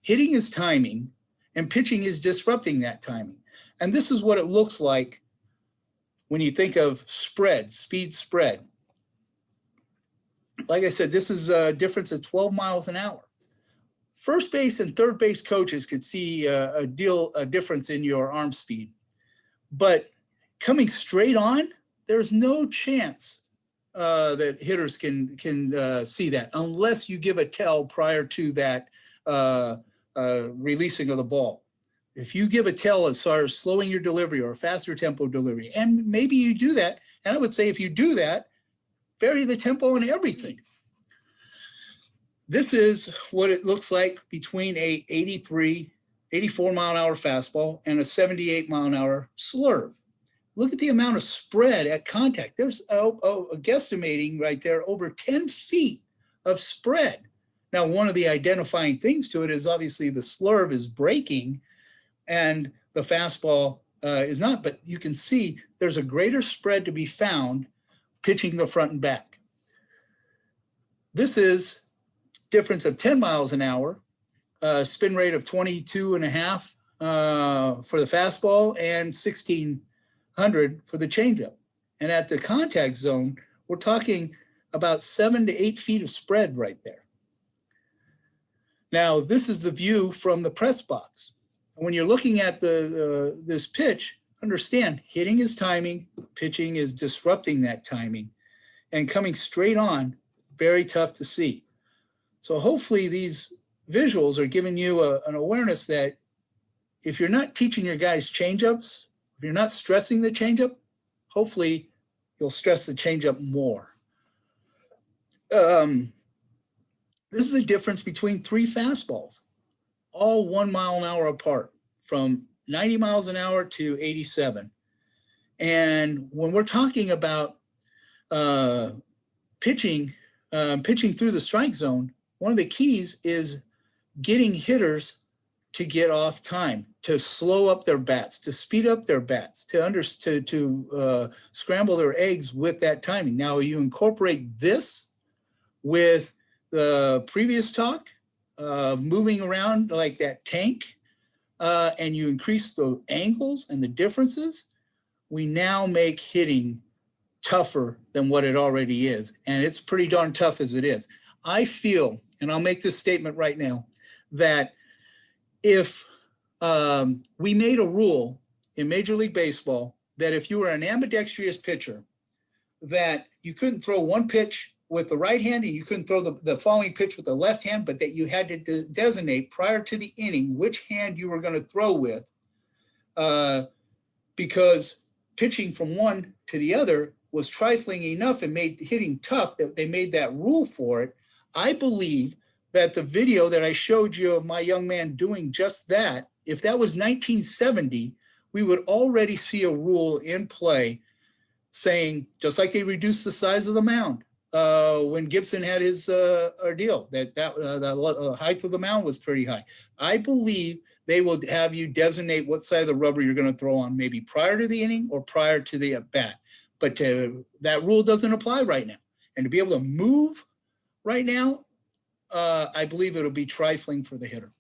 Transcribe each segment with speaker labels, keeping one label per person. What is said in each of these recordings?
Speaker 1: hitting is timing, and pitching is disrupting that timing. And this is what it looks like when you think of spread, speed spread. Like I said, this is a difference of 12 miles an hour. First base and third base coaches could see a difference in your arm speed. But coming straight on, there's no chance that hitters can see that unless you give a tell prior to that releasing of the ball. If you give a tell as far as slowing your delivery or a faster tempo delivery, and maybe you do that, and I would say if you do that, vary the tempo and everything. This is what it looks like between a 84 mile an hour fastball and a 78 mile an hour slurve. Look at the amount of spread at contact. There's a guesstimating right there over 10 feet of spread. Now, one of the identifying things to it is obviously the slurve is breaking and the fastball is not, but you can see there's a greater spread to be found pitching the front and back. This is difference of 10 miles an hour, spin rate of 22.5 for the fastball and 1600 for the changeup. And at the contact zone, we're talking about 7 to 8 feet of spread right there. Now, this is the view from the press box. And when you're looking at this pitch, understand hitting is timing, pitching is disrupting that timing, and coming straight on, very tough to see. So hopefully these visuals are giving you an awareness that if you're not teaching your guys changeups, if you're not stressing the changeup, hopefully you'll stress the changeup more. This is the difference between 3 fastballs, all 1 mile an hour apart, from 90 miles an hour to 87. And when we're talking about pitching through the strike zone, one of the keys is getting hitters to get off time, to slow up their bats, to speed up their bats, to scramble their eggs with that timing. Now, you incorporate this with the previous talk, moving around like that tank, and you increase the angles and the differences, we now make hitting tougher than what it already is. And it's pretty darn tough as it is. I feel, and I'll make this statement right now, that if we made a rule in Major League Baseball that if you were an ambidextrous pitcher, that you couldn't throw one pitch with the right hand and you couldn't throw the following pitch with the left hand, but that you had to designate prior to the inning which hand you were going to throw with, because pitching from one to the other was trifling enough and made hitting tough that they made that rule for it. I believe that the video that I showed you of my young man doing just that, if that was 1970, we would already see a rule in play saying, just like they reduced the size of the mound when Gibson had his ordeal, the height of the mound was pretty high. I believe they will have you designate what side of the rubber you're going to throw on, maybe prior to the inning or prior to the at-bat. But that rule doesn't apply right now. And to be able to move right now, I believe it'll be trifling for the hitter.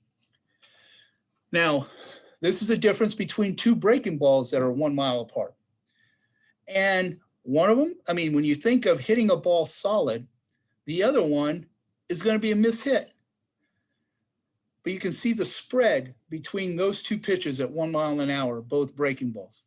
Speaker 1: Now, this is the difference between 2 breaking balls that are 1 mile apart. And one of them, I mean, when you think of hitting a ball solid, the other one is going to be a mishit. But you can see the spread between those 2 pitches at 1 mile an hour, both breaking balls.